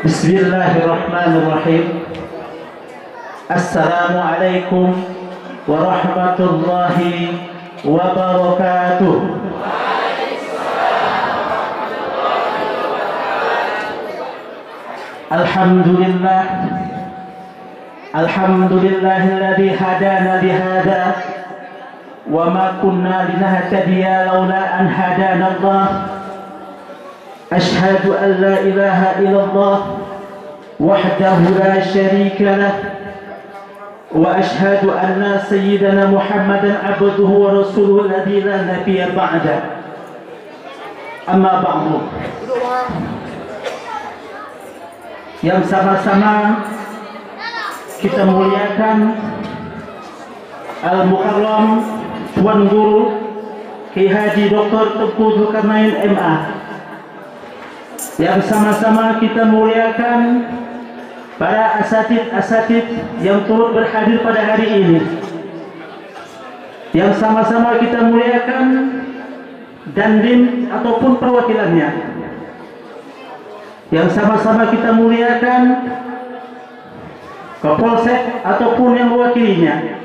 Bismillahirrahmanirrahim. Assalamualaikum warahmatullahi wabarakatuh. Alhamdulillah, alhamdulillahilladzi hadana lihada wa ma kunna linahtadiya laula an hadana Allah. Ashhadu an la ilaha illallah wahdahu la syarika lah wa ashhadu anna sayyidana Muhammadan abduhu wa rasuluhu alladzi la nabiyya ba'da. Amma ba'du. Yang sama-sama kita muliakan Al-Mukarram Tuan Guru Ki Haji Dr. Tengku Zulkarnain MA. Yang sama-sama kita muliakan para asatid yang turut berhadir pada hari ini. Yang sama-sama kita muliakan dandim ataupun perwakilannya. Yang sama-sama kita muliakan Kapolsek ataupun yang mewakilinya.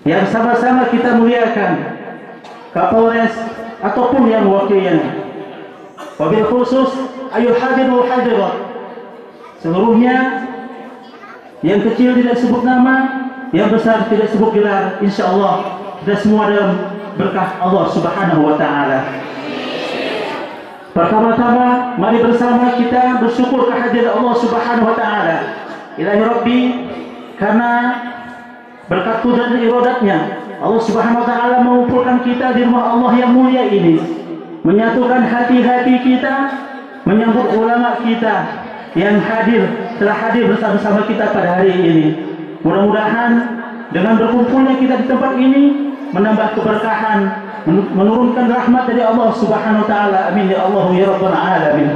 Yang sama-sama kita muliakan Kapolres ataupun yang mewakilinya. Wabil khusus ayuh hadir wal hadirat seluruhnya, yang kecil tidak sebut nama, yang besar tidak sebut gelar. Insyaallah kita semua dalam berkah Allah Subhanahu wa taala. Pertama-tama mari bersama kita bersyukur kehadiran Allah Subhanahu wa taala. Ilahi Rabbi, karena berkat dan iradatnya Allah Subhanahu wa taala mengumpulkan kita di rumah Allah yang mulia ini, menyatukan hati-hati kita, menyambut ulama kita yang telah hadir bersama-sama kita pada hari ini. Mudah-mudahan dengan berkumpulnya kita di tempat ini menambah keberkahan, menurunkan rahmat dari Allah Subhanahu wa taala. Amin ya Allah ya rabbal alamin.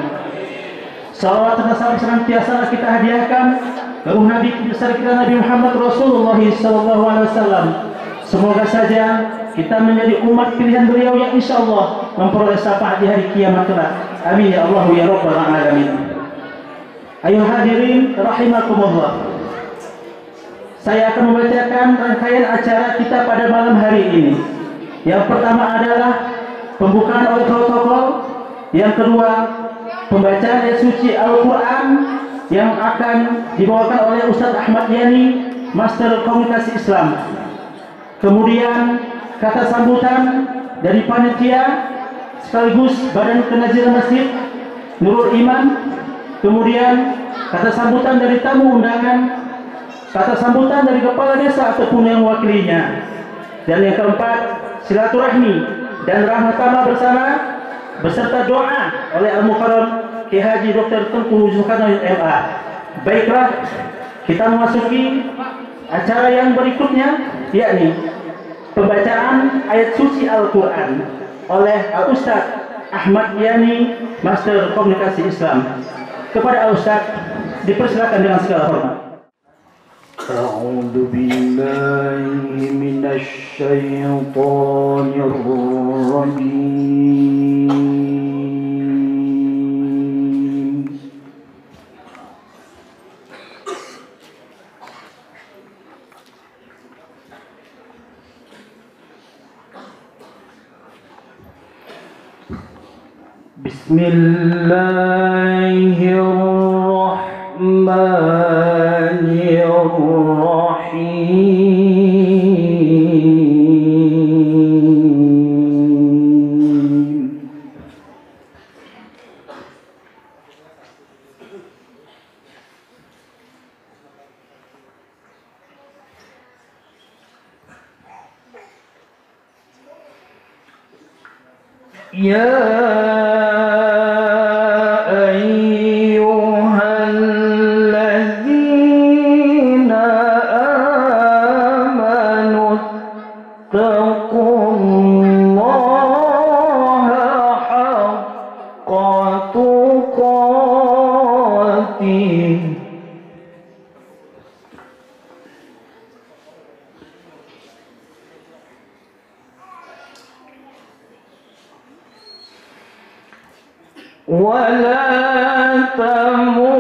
Salawat dan salam senantiasa kita hadiahkan kepada Nabi besar kita Nabi Muhammad Rasulullah sallallahu alaihi wasallam. Semoga saja kita menjadi umat pilihan beliau yang insyaallah memperoleh syafaat di hari kiamat kelak. Amin ya Allah ya rabbal alamin. Ayo hadirin rahimakumullah. saya akan membacakan rangkaian acara kita pada malam hari ini. Yang pertama adalah pembukaan oleh protokol, yang kedua pembacaan ayat suci Al-Quran yang akan dibawakan oleh Ustadz Ahmad Yani, Master Komunikasi Islam. Kemudian kata sambutan dari panitia sekaligus Badan Kenaziran Masjid Nurul Iman. Kemudian kata sambutan dari tamu undangan, kata sambutan dari kepala desa ataupun yang mewakilinya. Dan yang keempat, silaturahmi dan rahmat tamah bersama beserta doa oleh Al-Mukarram Ki Haji Dr. Tengku Zulkarnain MA. Baiklah, kita memasuki acara yang berikutnya, yakni pembacaan ayat suci Al-Quran oleh Al-Ustaz Ahmad Yani, Master Komunikasi Islam. Kepada Al-Ustaz dipersilakan dengan segala hormat. A'udzu billahi minasy syaithanir rajim. Bismillahirrahmanirrahim. Ya ولا تموتن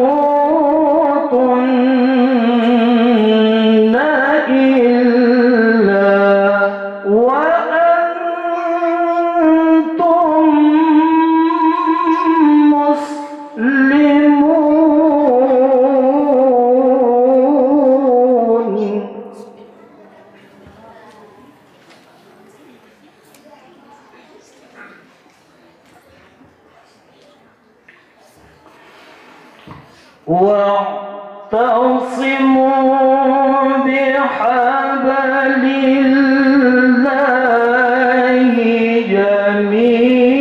إلا وأنتم مسلمون. واعتصموا بحبل الله جميعا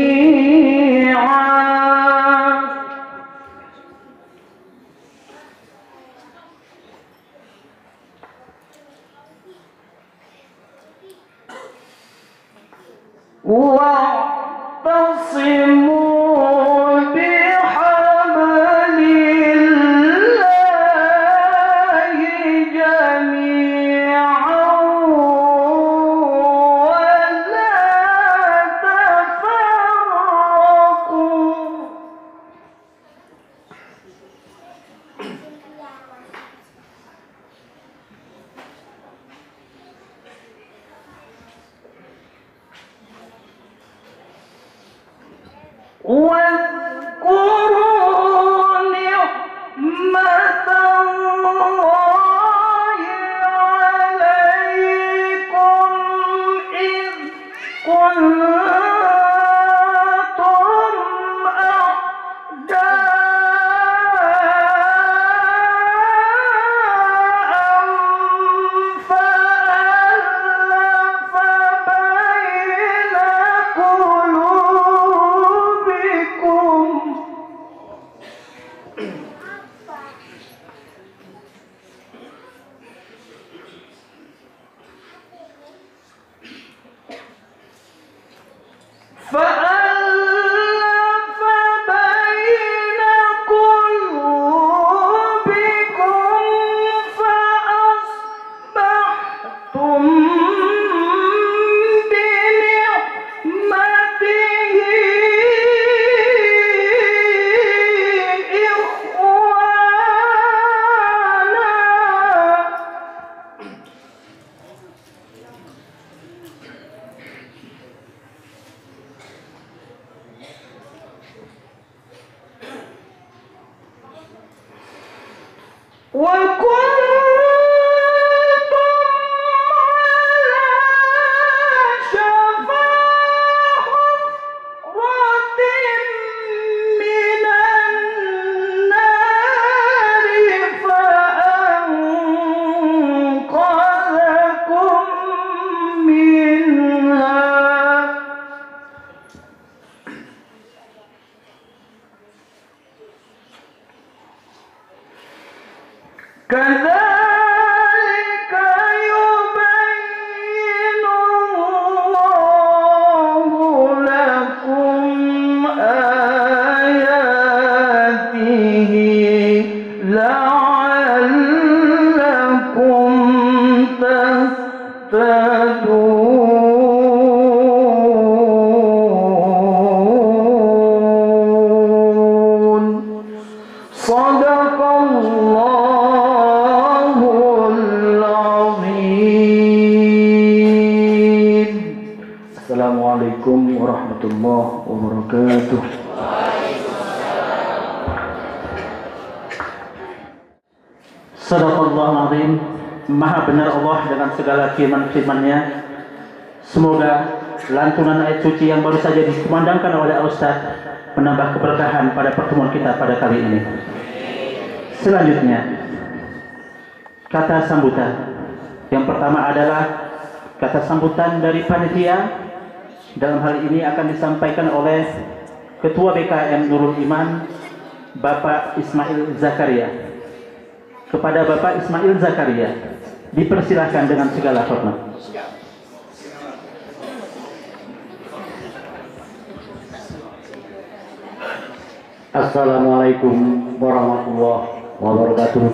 واعتصموا بحبل الله جميعا ولا تفرقوا. واذكروا نعمة الله عليكم إذ كنتم أعداء فألف بين قلوبكم فألف بين قلوبكم فأصبحتم بنعمته إخوانا كذلك يبين الله لكم آياته لعلكم تهتدون. صدق الله العظيم. Assalamualaikum warahmatullahi wabarakatuh. Sadaqallahul azim. Maha benar Allah dengan segala firman-firman-Nya. Semoga lantunan ayat suci yang baru saja dikumandangkan oleh Ustaz menambah keberkahan pada pertemuan kita pada kali ini. Selanjutnya, kata sambutan. Yang pertama adalah kata sambutan dari panitia. Dalam hal ini akan disampaikan oleh Ketua BKM Nurul Iman, Bapak Ismail Zakaria. Kepada Bapak Ismail Zakaria, dipersilahkan dengan segala hormat. Assalamualaikum warahmatullahi wabarakatuh.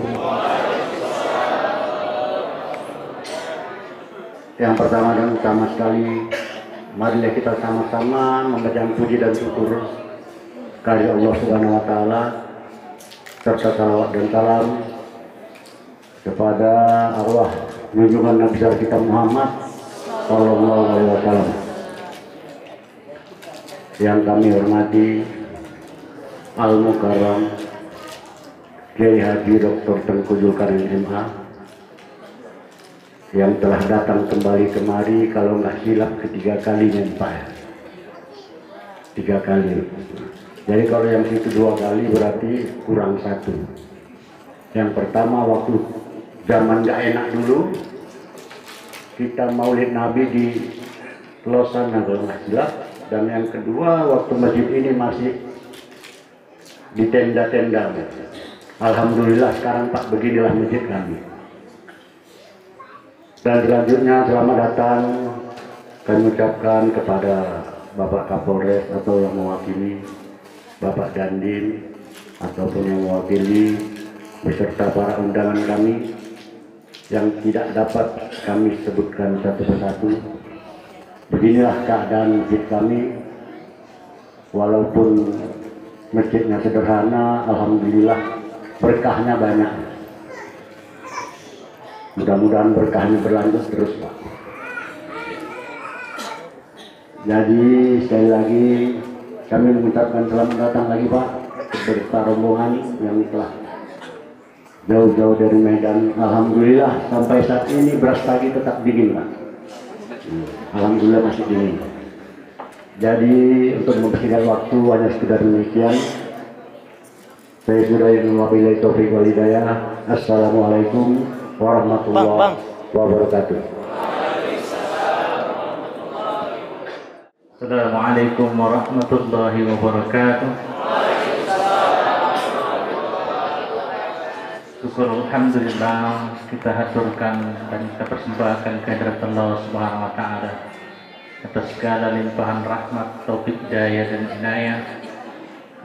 Yang pertama dan utama sekali, marilah kita sama-sama memberikan puji dan syukur kepada Allah Subhanahu wa taala, serta salawat dan salam kepada Allah junjungan Nabi besar kita Muhammad sallallahu alaihi wasallam. Yang kami hormati Al-Mukarram Kiai Haji Dr. Tengku Zulkarnain MA yang telah datang kembali kemari, kalau nggak silap ketiga kalinya Pak. 3 kali. Jadi kalau yang situ 2 kali berarti kurang 1. Yang pertama waktu zaman nggak enak dulu, kita maulid Nabi di Losana kalau nggak silap, dan yang kedua waktu masjid ini masih di tenda-tenda. Alhamdulillah sekarang Pak beginilah masjid kami. Dan selanjutnya selamat datang kami ucapkan kepada Bapak Kapolres atau yang mewakili, Bapak Dandim ataupun yang mewakili, beserta para undangan kami yang tidak dapat kami sebutkan satu persatu. Beginilah keadaan masjid kami, walaupun masjidnya sederhana, alhamdulillah berkahnya banyak. Mudah-mudahan berkahnya berlanjut terus Pak. Jadi sekali lagi kami mengucapkan selamat datang lagi Pak beserta rombongan yang telah jauh-jauh dari Medan. Alhamdulillah sampai saat ini beras pagi tetap dingin Pak. Alhamdulillah masih dingin. Jadi untuk mempersingkat waktu hanya sekedar demikian. Saya sudah yang wabillahi taufiq wal hidayah. Assalamualaikum warahmatullahi wabarakatuh. Assalamualaikum warahmatullahi wabarakatuh. Syukur alhamdulillah kita haturkan dan kita persembahkan kehadirat Allah Subhanahu wa taala atas segala limpahan rahmat, taufik, hidayah dan inayah,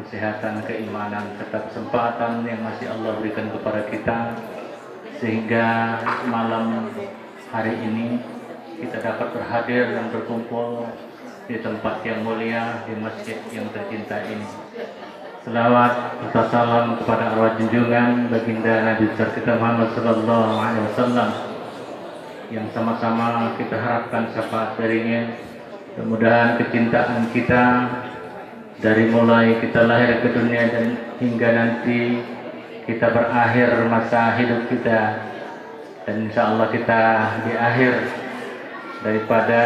kesehatan, keimanan serta kesempatan yang masih Allah berikan kepada kita, sehingga malam hari ini kita dapat berhadir dan berkumpul di tempat yang mulia, di masjid yang tercinta ini. Selawat serta salam kepada arwah junjungan baginda Nabi besar kita Muhammad sallallahu alaihi wasallam yang sama-sama kita harapkan syafaat darinya. Mudah-mudahan kecintaan kita dari mulai kita lahir ke dunia dan hingga nanti kita berakhir masa hidup kita, dan insya Allah kita di akhir daripada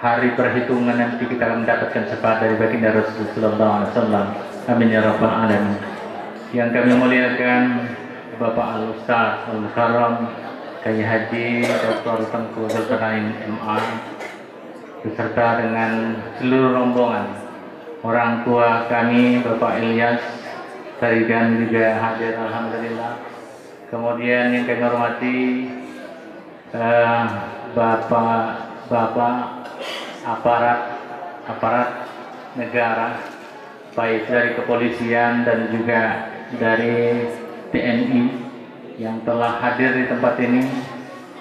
hari perhitungan nanti kita akan mendapatkan syafaat dari baginda Rasulullah SAW. Amin ya rabbal alamin. Yang kami muliakan Bapak Al-Ustaz Al-Mukarram Kiai Haji Dr. Tengku Zulkarnain MA beserta dengan seluruh rombongan, orang tua kami Bapak Ilyas Tarigan juga hadir alhamdulillah. Kemudian yang kami hormati bapak aparat negara, baik dari kepolisian dan juga dari TNI yang telah hadir di tempat ini,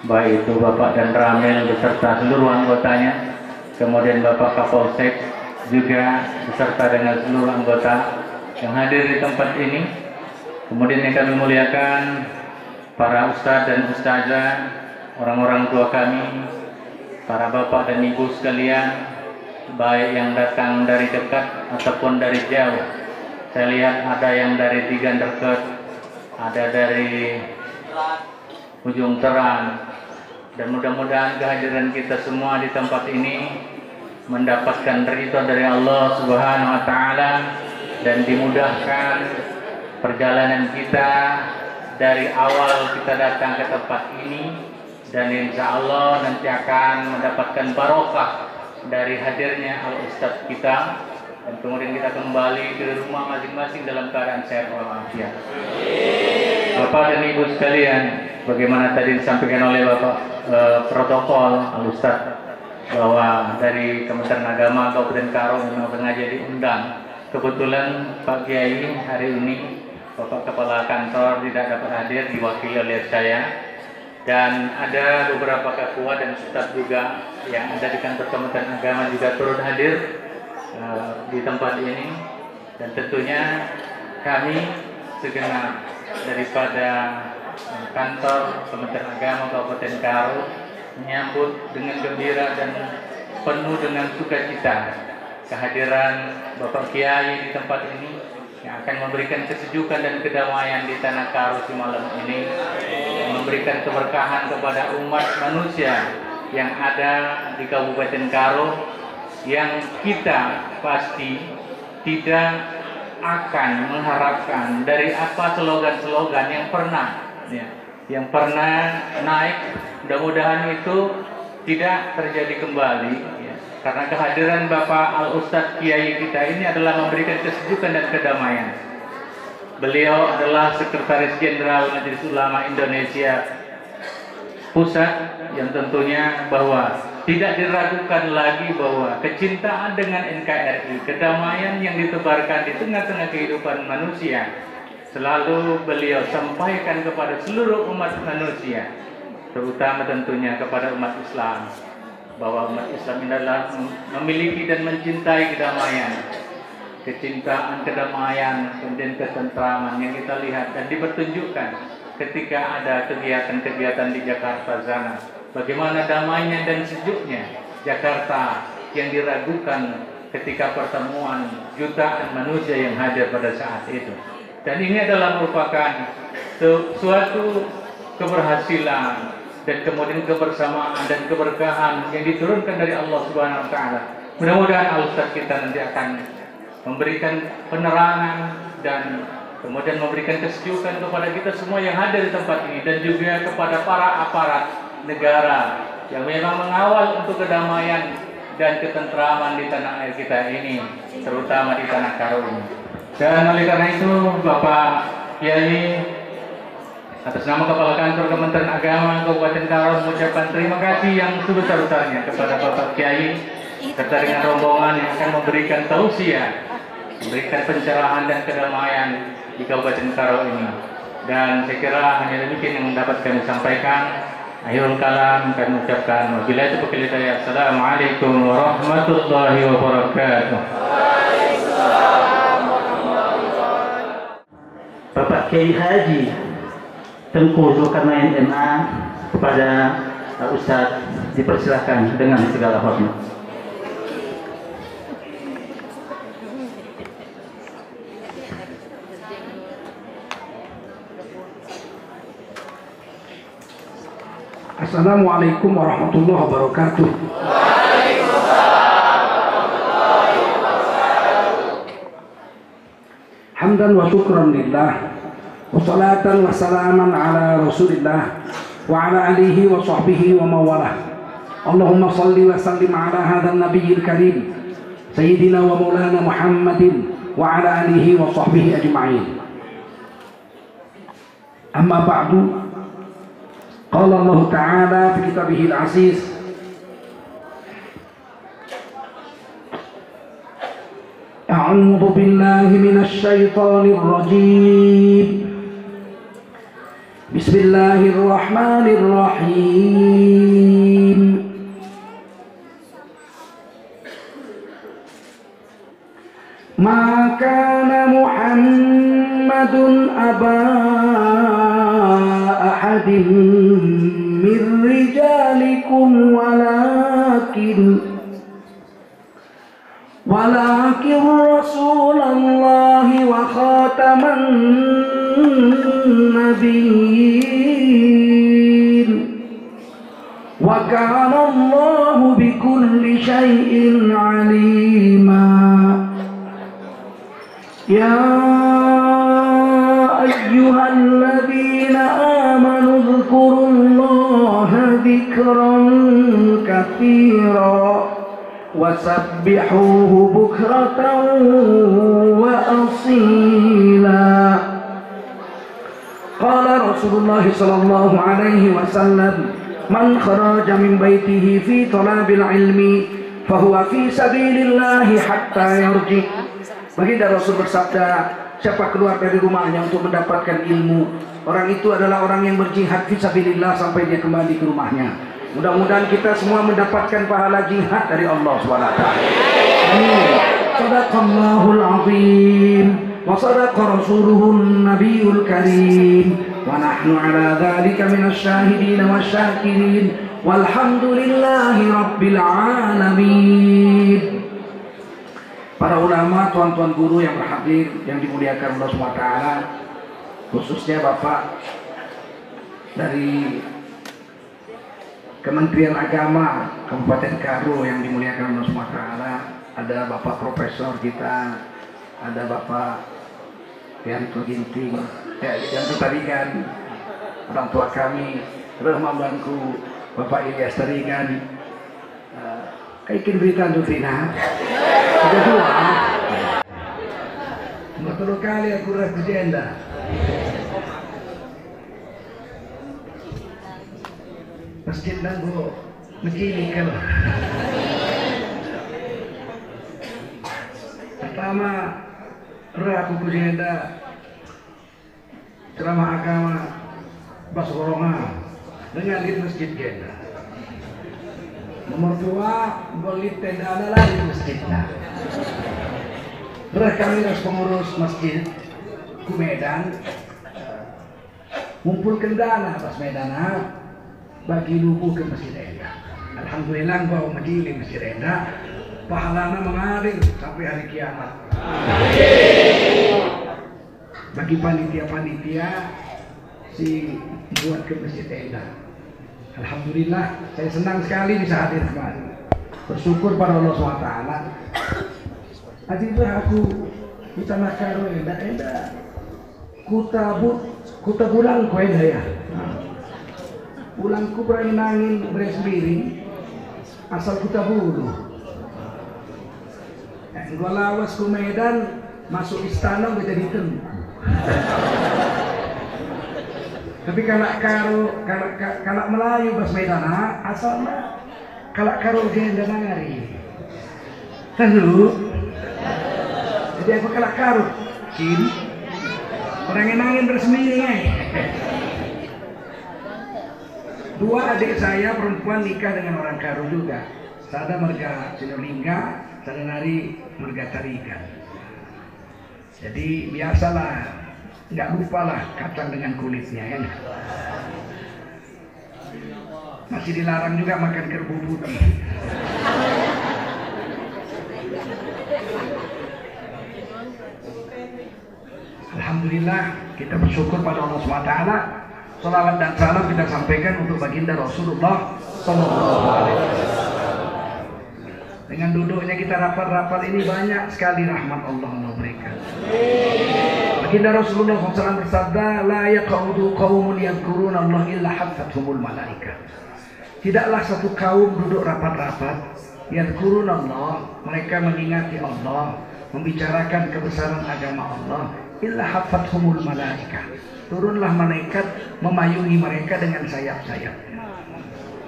baik itu Bapak dan Ramil beserta seluruh anggotanya, kemudian Bapak Kapolsek juga beserta dengan seluruh anggota yang hadir di tempat ini. Kemudian yang kami muliakan para ustadz dan ustazah, orang-orang tua kami, para bapak dan ibu sekalian, baik yang datang dari dekat ataupun dari jauh. Saya lihat ada yang dari Tigandekat, ada dari ujung Terang, dan mudah-mudahan kehadiran kita semua di tempat ini mendapatkan ridho dari Allah Subhanahu wa Ta'ala dan dimudahkan perjalanan kita dari awal kita datang ke tempat ini, dan insya Allah nanti akan mendapatkan barokah dari hadirnya Al-Ustadz kita, dan kemudian kita kembali ke rumah masing-masing dalam keadaan sehat walafiat. Bapak dan Ibu sekalian, bagaimana tadi disampaikan oleh Bapak protokol Al-Ustadz bahwa dari Kementerian Agama Kabupaten Karo memang sengaja diundang. Kebetulan Pak Kiai hari ini Bapak Kepala Kantor tidak dapat hadir, diwakili oleh saya, dan ada beberapa ketua dan staf juga yang ada di kantor Kementerian Agama juga turut hadir di tempat ini, dan tentunya kami segenap daripada kantor Kementerian Agama Kabupaten Karo menyambut dengan gembira dan penuh dengan sukacita kehadiran Bapak Kiai di tempat ini yang akan memberikan kesejukan dan kedamaian di tanah Karo di malam ini, memberikan keberkahan kepada umat manusia yang ada di Kabupaten Karo, yang kita pasti tidak akan mengharapkan dari apa slogan-slogan yang pernah naik, mudah-mudahan itu tidak terjadi kembali ya. Karena kehadiran Bapak Al-Ustadz Kiai kita ini adalah memberikan kesejukan dan kedamaian. Beliau adalah Sekretaris Jenderal Majelis Ulama Indonesia Pusat, yang tentunya bahwa tidak diragukan lagi bahwa kecintaan dengan NKRI, kedamaian yang ditebarkan di tengah-tengah kehidupan manusia, selalu beliau sampaikan kepada seluruh umat manusia, terutama tentunya kepada umat Islam, bahwa umat Islam ini adalah memiliki dan mencintai kedamaian, kecintaan kedamaian, kemudian ketentraman yang kita lihat dan dipertunjukkan ketika ada kegiatan-kegiatan di Jakarta sana. Bagaimana damainya dan sejuknya Jakarta yang diragukan ketika pertemuan jutaan manusia yang hadir pada saat itu. Dan ini adalah merupakan suatu keberhasilan dan kemudian kebersamaan dan keberkahan yang diturunkan dari Allah Subhanahu wa Ta'ala. Mudah-mudahan Al-Ustadz kita nanti akan memberikan penerangan dan kemudian memberikan kesejukan kepada kita semua yang hadir di tempat ini, dan juga kepada para aparat negara yang memang mengawal untuk kedamaian dan ketentraman di tanah air kita ini, terutama di tanah Karo ini. Dan oleh karena itu Bapak Kiai, atas nama Kepala Kantor Kementerian Agama Kabupaten Karo mengucapkan terima kasih yang sebesar-besarnya kepada Bapak Kiai serta dengan rombongan yang akan memberikan tausiah, memberikan pencerahan dan kedamaian di Kabupaten Karo ini. Dan saya kira hanya demikian yang dapat kami sampaikan. Akhirul kalam kami ucapkan wabillahi taufiq wal hidayah. Assalamualaikum warahmatullahi wabarakatuh. Bapak Kiai Haji Tengku Zulkarnain MA, kepada Ustadz dipersilahkan dengan segala hormat. Assalamualaikum warahmatullahi wabarakatuh. Hamdan wa syukran lillah, wa salatan wa salaman ala rasulillah wa ala alihi wa sahbihi wa mawalah. Allahumma salli wa sallim ala hadha nabiyil karim sayyidina wa maulana Muhammadin wa ala alihi wa sahbihi ajma'in. Amma ba'du, qala Allah ta'ala fi kitabihil aziz, a'udzu billahi minasy syaithanir rajim. Bismillahirrahmanirrahim. Ma kana Muhammadun aba ahadin min rijalikum walakin Rasulallahi wa khataman nabiyyin wa kana Allahu bikulli syai'in alima. Ya ayyuhalladzina amanu dzkurullaha dzikran katsira wasabbihuhu bukratan wa asila. Qala Rasulullah sallallahu alaihi wasallam, man kharaja min baitihi fi talabil ilmi fahuwa fi sabilillahi hatta yarji. Baginda Rasul bersabda, siapa keluar dari rumahnya untuk mendapatkan ilmu, orang itu adalah orang yang berjihad fisabilillah sampai dia kembali ke rumahnya. Mudah-mudahan kita semua mendapatkan pahala jihad dari Allah SWT. Amin. Sadaqallahul azim wa sadaqa rasuluhun nabiyul karim wa nahnu ala dhalika minasy syahidin wasyakirin walhamdulillahi rabbil alamin. Para ulama, tuan-tuan guru yang berhadir, yang dimuliakan Allah SWT, khususnya Bapak dari Kementerian Agama Kabupaten Karo yang dimuliakan Allah SWT, ada Bapak Profesor kita, ada Bapak Yanto Ginting, yang tadi kan orang tua kami, Rahmabanku, Bapak Ilyas Tarigan, kaikin berita untuk Vina. Sudah dua. Betul kali aku rasa jenda. Masjid nanggo begini kalau. Pertama, aku jenda ceramah agama Basgorongan dengan di masjid jenda. Nomor dua, golit tenda adalah di masjidnya. Terus kami harus pengurus masjid ku Medan ngumpulkan dana pas Medan bagi lugu ke Masjid Enda. Alhamdulillah bahwa majlis Masjid Enda pahalanya mengalir sampai hari kiamat. Bagi panitia-panitia si buat ke Masjid Enda. Alhamdulillah, saya senang sekali bisa hadir kemarin. Bersyukur pada Allah SWT. Adik aku kita nakaro enda kuta bulan ko enda ya. Bulangku berani nangin beres sendiri asal kuta bulu. Gua lawas ke Medan masuk istana udah jadi temu. Tapi kalau Melayu bas Medan asalnya kalau karo genda nangari. Lalu jadi aku kalau karo kiri orang yang nangin bersendiri. Dua adik saya perempuan nikah dengan orang Karo juga. Sada marga Sinolingga, sada nari marga Tarigan. Jadi biasalah, nggak lupalah kacang dengan kulitnya ya. Masih dilarang juga makan kerbau putih. Alhamdulillah kita bersyukur pada Allah SWT Salawat dan salam kita sampaikan untuk baginda Rasulullah Sallallahu Alaihi Wasallam. Dengan duduknya kita rapat-rapat ini banyak sekali rahmat Allah memberikan. Baginda Rasulullah SAW bersabda, la yaqudu qaumun yadhkuruna Allah illa haffathumul malaika. Tidaklah satu kaum duduk rapat-rapat yadhkuruna Allah, mereka mengingati Allah, membicarakan kebesaran agama Allah, illa haffathumul malaika. Turunlah malaikat memayungi mereka dengan sayap-sayapnya.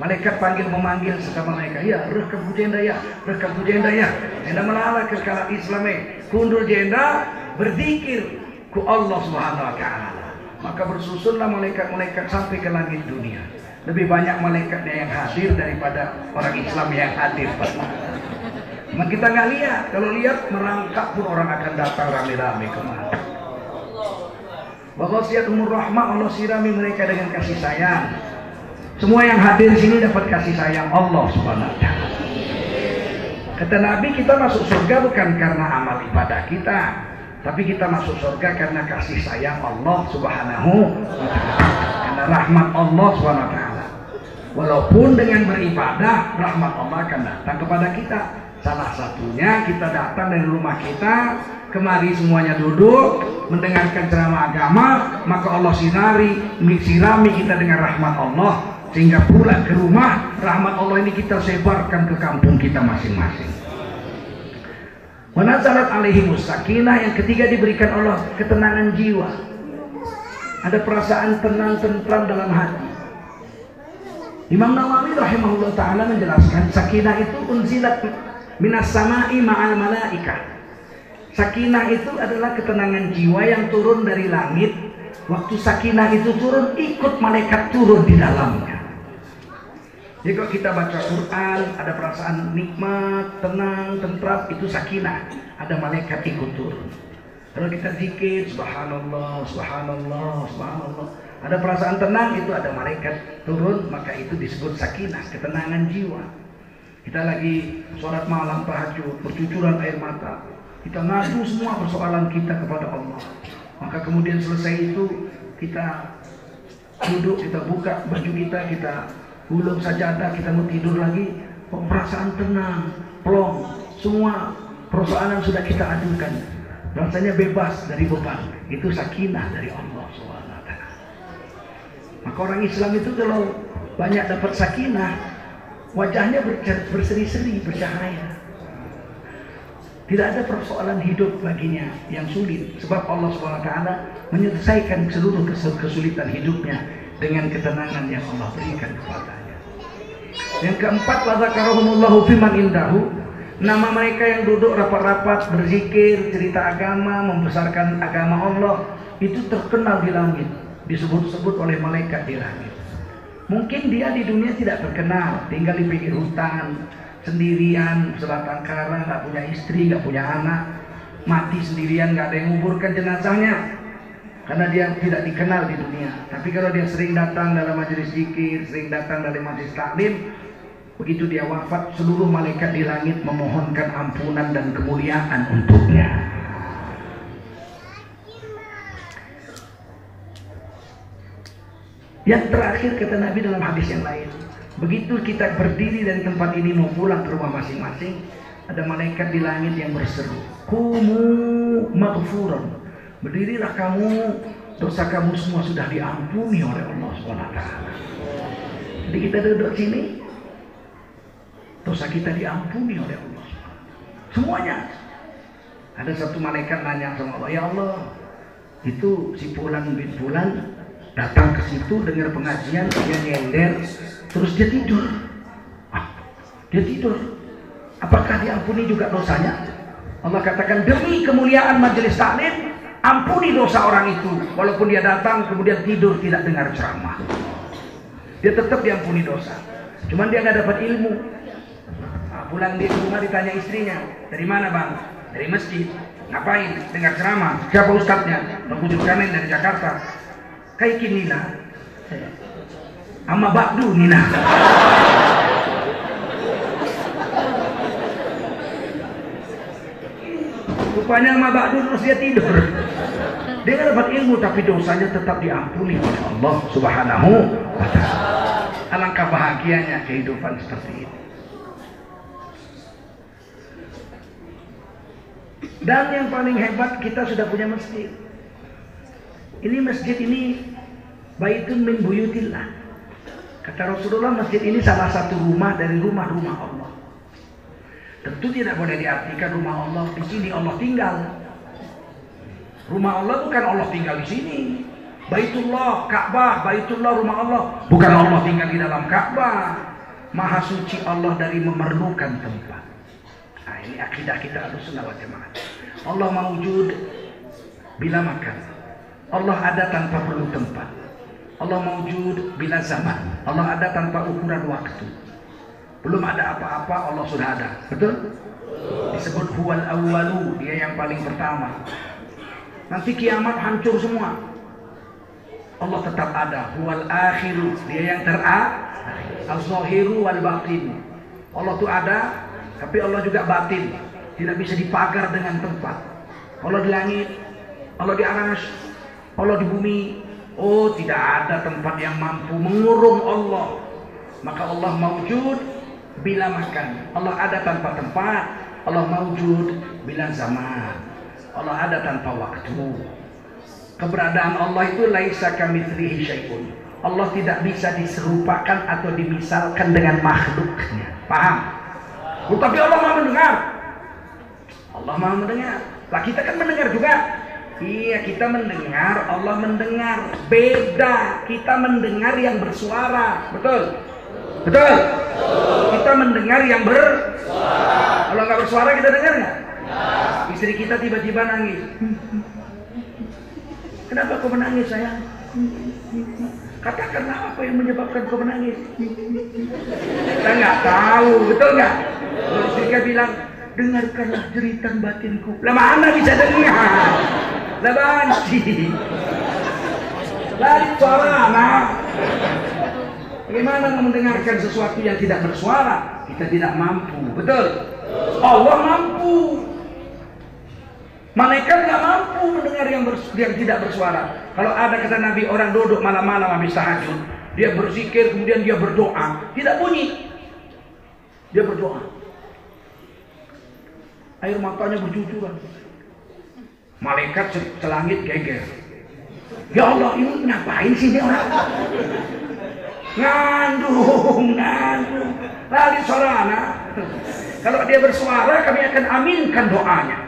Malaikat panggil memanggil serta mereka, ya rekam jenda ya, rekam jenda ya. Enda melala ke kala Islame, kundur jenda berzikir ku Allah Subhanahu wa taala. Maka bersusunlah malaikat-malaikat sampai ke langit dunia. Lebih banyak malaikatnya yang hadir daripada orang Islam yang hadir. Cuma kita nggak lihat. Kalau lihat merangkak pun orang akan datang rame-rame kemana. Waghasiyatuhumur rahmah, Allah sirami mereka dengan kasih sayang. Semua yang hadir di sini dapat kasih sayang Allah Subhanahu wa taala. Kata Nabi, kita masuk surga bukan karena amal ibadah kita, tapi kita masuk surga karena kasih sayang Allah Subhanahu wa taala. Karena rahmat Allah Subhanahu wa taala. Walaupun dengan beribadah, rahmat Allah akan datang kepada kita. Salah satunya kita datang dari rumah kita, kemari semuanya duduk mendengarkan ceramah agama, maka Allah sirami kita dengan rahmat Allah. Sehingga pulang ke rumah, rahmat Allah ini kita sebarkan ke kampung kita masing-masing. Wa nazalat alaihimus sakinah, yang ketiga diberikan Allah ketenangan jiwa. Ada perasaan tenang tentram dalam hati. Imam Nawawi rahimahullah taala menjelaskan sakinah itu unzilat minas sama'i ma'al malaikah. Sakinah itu adalah ketenangan jiwa yang turun dari langit. Waktu sakinah itu turun, ikut malaikat turun di dalamnya. Jadi kalau kita baca Quran, ada perasaan nikmat, tenang, tentram, itu sakinah. Ada malaikat ikut turun. Kalau kita zikir, subhanallah, subhanallah, subhanallah, ada perasaan tenang, itu ada malaikat turun, maka itu disebut sakinah, ketenangan jiwa. Kita lagi sholat malam, tahajud, bercucuran air mata, kita ngadu semua persoalan kita kepada Allah. Maka kemudian selesai itu kita duduk, kita buka baju kita gulung sajadah, kita mau tidur lagi, perasaan tenang, plong, semua persoalan sudah kita adukan, rasanya bebas dari beban. Itu sakinah dari Allah SWT. Maka orang Islam itu kalau banyak dapat sakinah, wajahnya berseri-seri, bercahaya. Tidak ada persoalan hidup baginya yang sulit, sebab Allah SWT menyelesaikan seluruh kesulitan hidupnya dengan ketenangan yang Allah berikan kepadanya. Yang keempat, la zakarahumullahu fiman indahu, nama mereka yang duduk rapat-rapat berzikir, cerita agama, membesarkan agama Allah, itu terkenal di langit, disebut-sebut oleh malaikat di langit. Mungkin dia di dunia tidak terkenal, tinggal di pinggir hutan, sendirian, sebatang kara, nggak punya istri, nggak punya anak, mati sendirian, nggak ada yang menguburkan jenazahnya, karena dia tidak dikenal di dunia. Tapi kalau dia sering datang dalam majelis zikir, sering datang dalam majelis taklim, begitu dia wafat, seluruh malaikat di langit memohonkan ampunan dan kemuliaan untuknya. Yang terakhir kata Nabi dalam hadis yang lain, begitu kita berdiri dari tempat ini mau pulang ke rumah masing-masing, ada malaikat di langit yang berseru, kumu maghfuran, berdirilah kamu, dosa kamu semua sudah diampuni oleh Allah SWT. Jadi kita duduk sini, dosa kita diampuni oleh Allah SWT. Semuanya. Ada satu malaikat nanya sama Allah, ya Allah, itu si Fulan bin Fulan datang ke situ dengar pengajian, dia nyender, terus dia tidur. Dia tidur. Apakah diampuni juga dosanya? Allah katakan, demi kemuliaan majelis taklim, ampuni dosa orang itu. Walaupun dia datang kemudian tidur tidak dengar ceramah, dia tetap diampuni dosa. Cuman dia nggak dapat ilmu. Pulang di rumah ditanya istrinya, dari mana bang? Dari masjid. Ngapain? Dengar ceramah. Siapa ustadznya? Bang Kamen dari Jakarta. Kaikin Nina, ama Bakdu Nina. Rupanya ama Bakdu terus dia tidur. Dia nggak dapat ilmu tapi dosanya tetap diampuni oleh Allah Subhanahu wa Ta'ala. Alangkah bahagianya kehidupan seperti ini. Dan yang paling hebat, kita sudah punya masjid. Ini masjid ini baitun min buyutillah. Kata Rasulullah, masjid ini salah satu rumah dari rumah-rumah Allah. Tentu tidak boleh diartikan rumah Allah di sini Allah tinggal. Rumah Allah bukan Allah tinggal di sini. Baitullah, Ka'bah, Baitullah rumah Allah, bukan Allah tinggal di dalam Ka'bah. Maha suci Allah dari memerlukan tempat. Nah, ini akidah kita Ahlussunnah wal Jamaah. Allah mawujud bila makan. Allah ada tanpa perlu tempat. Allah mawujud bila zaman. Allah ada tanpa ukuran waktu. Belum ada apa-apa, Allah sudah ada. Betul? Disebut huwal awwalu, dia yang paling pertama. Nanti kiamat hancur semua, Allah tetap ada. Huwal akhiru, dia yang terakhir. Az-zahiru wal batin. Allah itu ada, tapi Allah juga batin. Tidak bisa dipagar dengan tempat. Allah di langit, Allah di arsy, Allah di bumi. Oh, tidak ada tempat yang mampu mengurung Allah. Maka Allah mawujud bila makan. Allah ada tanpa tempat. Allah mawujud bila zaman. Allah ada tanpa waktu. Keberadaan Allah itu laisa kamitslihi syai'un. Allah tidak bisa diserupakan atau dimisalkan dengan makhluknya. Paham? Oh, tapi Allah Maha mendengar. Allah Maha mendengar. Lah kita kan mendengar juga. Iya, kita mendengar, Allah mendengar. Beda. Kita mendengar yang bersuara. Betul? Betul? Kita mendengar yang bersuara. Kalau nggak bersuara kita dengar nggak? Istri kita tiba-tiba nangis. Kenapa kau menangis sayang? Katakanlah apa yang menyebabkan kau menangis. Kita nggak tahu, betul nggak? Istri kita bilang, dengarkanlah jeritan batinku. Lah mana bisa dengar? Lah banci. Lari suara anak. Bagaimana mendengarkan sesuatu yang tidak bersuara? Kita tidak mampu, betul? Allah mampu. Malaikat nggak mampu mendengar yang tidak bersuara. Kalau ada kata Nabi, orang duduk malam-malam habis tahajud, dia berzikir, kemudian dia berdoa, tidak bunyi. Dia berdoa, air matanya bercucuran. Malaikat selangit geger. Ya Allah, ini ngapain sih dia orang? Ngandung. Lali sorana. Kalau dia bersuara, kami akan aminkan doanya.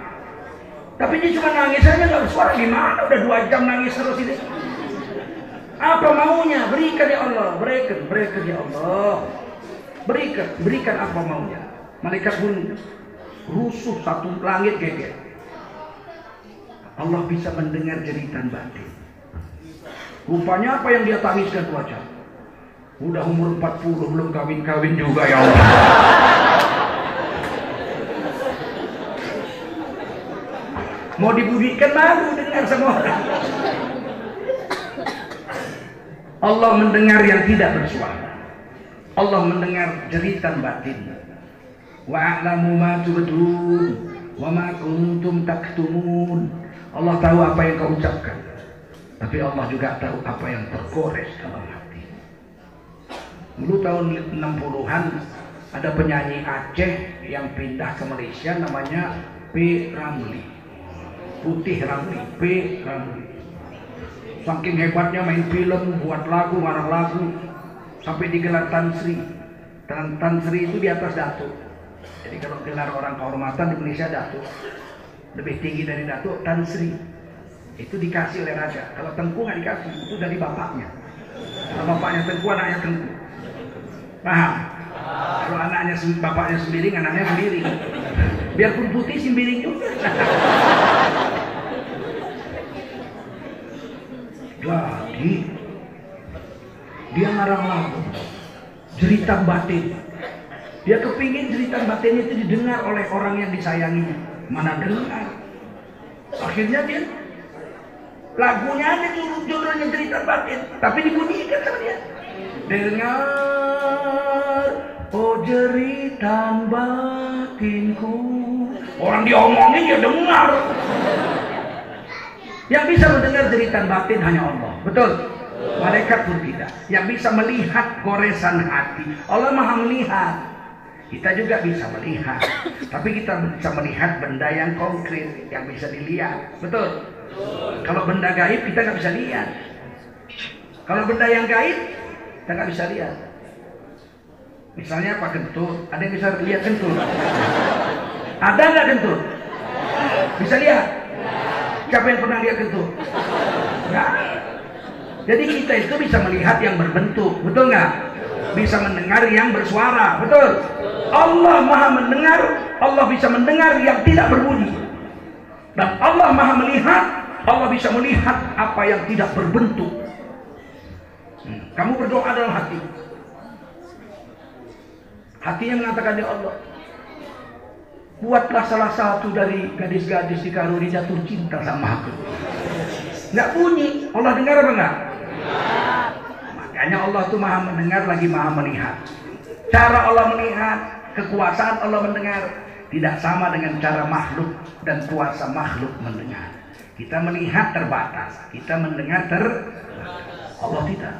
Tapi dia cuma nangis saja, nggak bersuara. Gimana? Udah 2 jam nangis terus ini. Apa maunya? Berikan ya Allah. Berikan ya Allah. Berikan apa maunya. Malaikat pun rusuh, satu langit geger. Allah bisa mendengar jeritan batin. Rupanya apa yang dia tangiskan wajah. Udah umur 40 belum kawin-kawin juga ya Allah. Mau dibudikan malu dengar semua orang. Allah mendengar yang tidak bersuara. Allah mendengar jeritan batin. Wa a'lamu ma tubdun wa ma kuntum taktumun. Allah tahu apa yang kau ucapkan, tapi Allah juga tahu apa yang tergores dalam hati. Dulu tahun 60-an ada penyanyi Aceh yang pindah ke Malaysia, namanya P. Ramli. Putih Ramli, P. Ramli. Saking hebatnya main film, buat lagu, ngarang lagu, sampai digelar Tan Sri. Tan Sri itu di atas Datuk. Jadi kalau gelar orang kehormatan di Indonesia Datuk, lebih tinggi dari Datuk, Tan Sri. Itu dikasih oleh raja. Kalau Tengku nggak dikasih, itu dari bapaknya. Kalau bapaknya Tengku, anaknya Tengku. Paham? Kalau anaknya bapaknya sembiring, anaknya sembiring. Biarpun putih sembiring juga. Jadi dia ngarang lagu jeritan batin. Dia kepingin jeritan batin itu didengar oleh orang yang disayanginya. Mana dengar? Akhirnya dia lagunya aja judulnya jeritan batin, tapi dibunyikan sama dia. Dengar, oh jeritan batinku. Orang diomongin dia dengar. Yang bisa mendengar jeritan batin hanya Allah. Betul? Malaikat pun tidak. Yang bisa melihat goresan hati, Allah Maha melihat. Kita juga bisa melihat, tapi kita bisa melihat benda yang konkret, yang bisa dilihat. Betul? Kalau benda gaib kita nggak bisa lihat. Kalau benda yang gaib kita nggak bisa lihat. Misalnya apa, kentut? Ada yang bisa lihat kentut? Ada nggak kentut? Bisa lihat? Siapa yang pernah lihat kentut? Nggak. Jadi kita itu bisa melihat yang berbentuk, betul nggak? Bisa mendengar yang bersuara, betul? Allah Maha mendengar, Allah bisa mendengar yang tidak berbunyi. Dan Allah Maha melihat, Allah bisa melihat apa yang tidak berbentuk. Kamu berdoa dalam hati. Hatinya mengatakan, ya Allah, buatlah salah satu dari gadis-gadis di Karuri jatuh cinta sama aku. Nggak bunyi, Allah dengar apa enggak? Makanya Allah itu Maha mendengar lagi Maha melihat. Cara Allah melihat, kekuasaan Allah mendengar tidak sama dengan cara makhluk dan kuasa makhluk mendengar. Kita melihat terbatas, kita mendengar Allah tidak.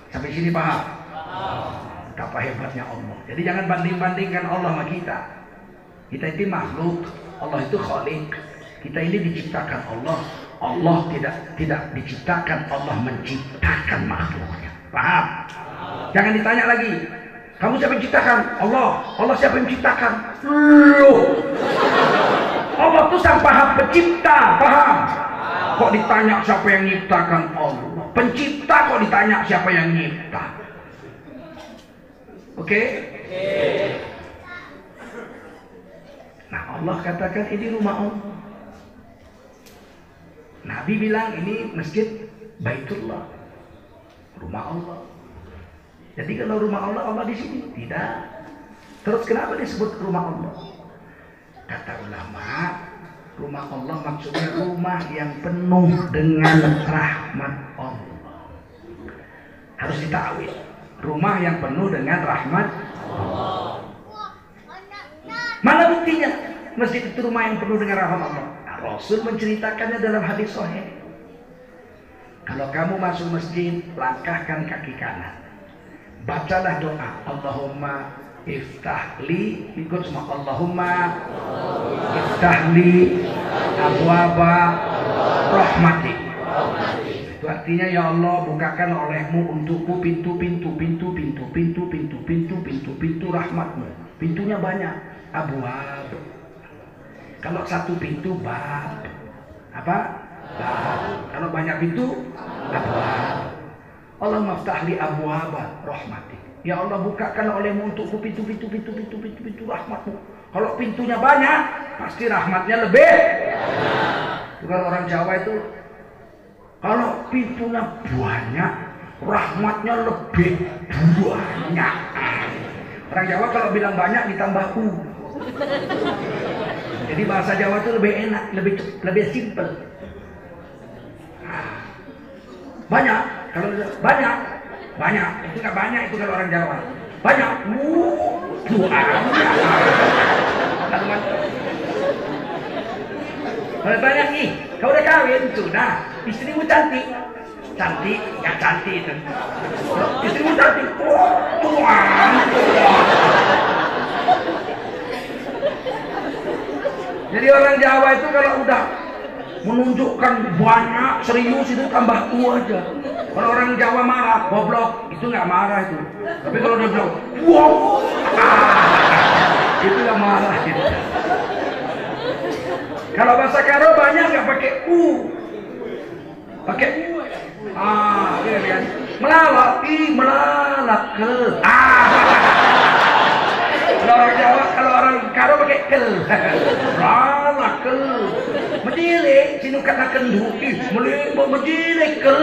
Sampai sini paham? Betapa hebatnya Allah. Jadi jangan banding-bandingkan Allah sama kita. Kita itu makhluk, Allah itu khalik. Kita ini diciptakan Allah. Allah tidak diciptakan, Allah menciptakan makhluknya. Paham? Jangan ditanya lagi, kamu siapa yang menciptakan? Allah. Allah siapa yang menciptakan? Loh. Allah itu sang Maha Pencipta, paham? Kok ditanya siapa yang menciptakan? Allah. Pencipta kok ditanya siapa yang mencipta? Oke? Nah, Allah katakan ini rumah Allah. Nabi bilang ini masjid Baitullah, rumah Allah. Jadi kalau rumah Allah, Allah di sini tidak. Terus kenapa disebut rumah Allah? Kata ulama, rumah Allah maksudnya rumah yang penuh dengan rahmat Allah. Harus ditakwil. Rumah yang penuh dengan rahmat Allah. Mana buktinya? Masjid itu rumah yang penuh dengan rahmat Allah. Nah, Rasul menceritakannya dalam hadis sahih. Kalau kamu masuk masjid, langkahkan kaki kanan. Bacalah doa, Allahumma iftahli, ikut semua, Allahumma iftahli abwaba rahmatik. Itu artinya, ya Allah, bukakan olehmu untukku pintu-pintu rahmatmu. Pintunya banyak, abwab. Kalau satu pintu bab. Apa? Bab. Kalau banyak pintu, abwab. Allah maftahli abwaba rahmatik. Ya Allah, bukakan olehmu untukku pintu rahmatmu. Kalau pintunya banyak, pasti rahmatnya lebih. Bukan orang Jawa itu, kalau pintunya banyak, rahmatnya lebih banyak. Orang Jawa kalau bilang banyak ditambah u. Jadi bahasa Jawa itu lebih enak, lebih simpel. Banyak, kalau banyak, itu nggak banyak itu kalau orang Jawa. Banyak, kalau banyak nih, kau udah kawin sudah, istrimu cantik, nggak cantik itu. Istrimu cantik, Jadi orang Jawa itu kalau udah menunjukkan banyak, serius itu tambah u aja. Kalau orang Jawa marah, goblok, itu nggak marah itu. Tapi kalau dia bilang, wow, itu nggak marah gitu. Kalau bahasa Karo banyak nggak pakai u, pakai ini lihat, melalak, melalak ke, Kalau orang Jawa, kalau orang Karo pakai kel, melalak ke. Menjilik, sini katakan duki, menjilik ke.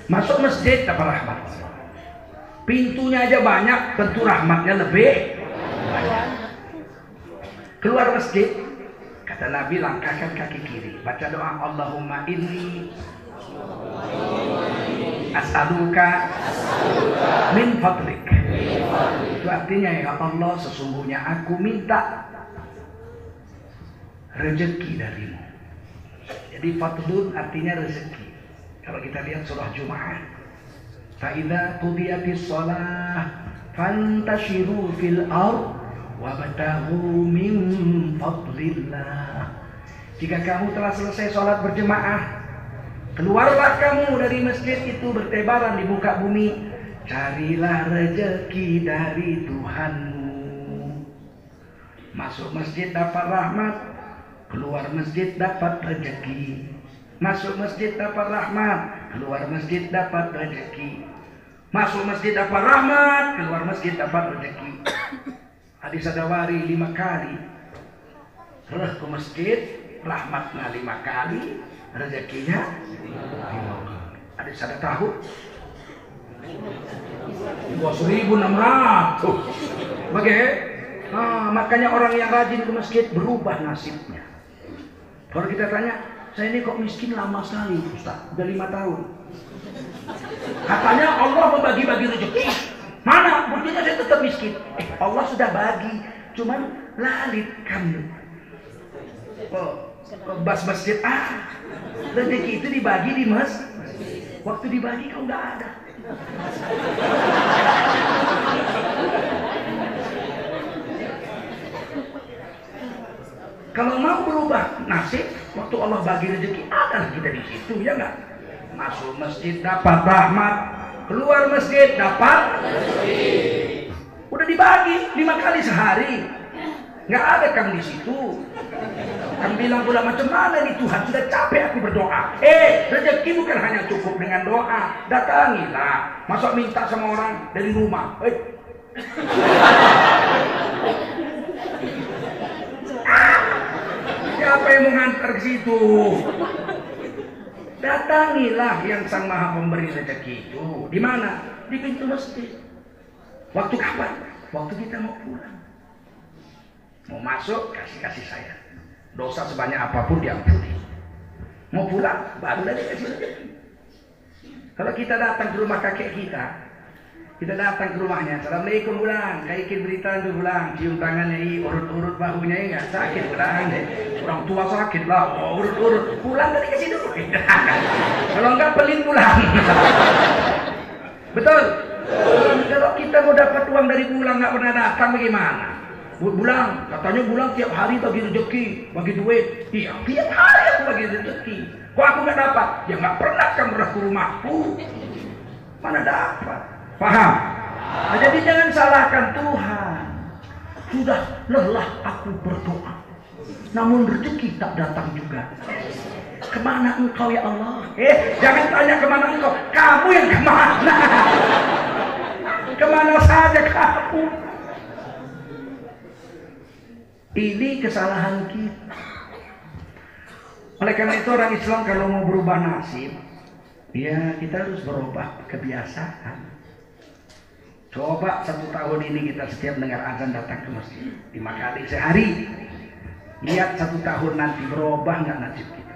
Masuk masjid dapat rahmat. Pintunya aja banyak, tentu rahmatnya lebih banyak. Keluar masjid, kata Nabi, langkahkan kaki kiri, baca doa Allahumma inni as'aluka min fadlik. Itu artinya, ya Allah, sesungguhnya aku minta rezeki darimu. Jadi fadlun artinya rezeki. Kalau kita lihat surah Jumu'ah, fa idza qudiyatis shalah fantashiru fil ardh wabtaghu min fadlillah. Jika kamu telah selesai sholat berjemaah, keluarlah kamu dari masjid itu bertebaran di muka bumi, carilah rezeki dari Tuhanmu. Masuk masjid dapat rahmat, keluar masjid dapat rezeki. Masuk masjid dapat rahmat, keluar masjid dapat rezeki. Masuk masjid dapat rahmat, keluar masjid dapat rezeki. Hadis Adawari 5 kali. Reh ke masjid, rahmatnya 5 kali, rezekinya 5 kali. Hadis ada tahu 2.600. Makanya orang yang rajin ke masjid berubah nasibnya. Kalau kita tanya, saya ini kok miskin lama sekali, Ustaz, udah 5 tahun. Katanya Allah membagi-bagi rezeki. Mana? Buktinya saya tetap miskin. Allah sudah bagi, cuman lalit kamu. Bas masjid, rezeki itu dibagi di masjid. Waktu dibagi kau nggak ada. Kalau mau berubah nasib, waktu Allah bagi rezeki, ada kita di situ, ya nggak? Masuk masjid dapat rahmat, keluar masjid dapat rezeki. Udah dibagi 5 kali sehari, nggak ada kamu di situ. Kamu bilang pula macam mana nih Tuhan, sudah capek aku berdoa. Rezeki bukan hanya cukup dengan doa, datangilah. Masa minta sama orang dari rumah? Siapa yang mengantar ke situ? Datangilah yang Sang Maha Pemberi rezeki itu. Di mana? Di pintu masjid. Waktu kapan? Waktu kita mau pulang. Mau masuk, kasih saya. Dosa sebanyak apapun diampuni. Mau pulang, baru dikasih rezeki. Kalau kita datang ke rumah kakek kita datang ke rumahnya, Assalamualaikum pulang, kaikin berita untuk pulang, cium tangannya, urut-urut bahunya, enggak sakit pulang deh. Orang tua sakit lah, urut-urut pulang dari kasih dulu. Kalau enggak pelin pulang. Betul? Kalau kita mau dapat uang dari pulang nggak pernah datang, bagaimana? Bulang, katanya bulang tiap hari bagi rezeki, bagi duit. Iya, tiap hari aku bagi rezeki. Kok aku nggak dapat? Ya nggak pernah kamu pernah ke rumahku. Mana dapat? Paham? Nah, jadi jangan salahkan Tuhan. Sudah lelah aku berdoa, namun rezeki tak datang juga. Kemana engkau ya Allah? Jangan tanya kemana engkau, kamu yang kemana? Kemana saja kamu? Ini kesalahan kita. Oleh karena itu orang Islam kalau mau berubah nasib, ya kita harus berubah kebiasaan. Coba 1 tahun ini kita setiap dengar azan datang ke masjid 5 kali sehari. Lihat 1 tahun nanti berubah nggak nasib kita?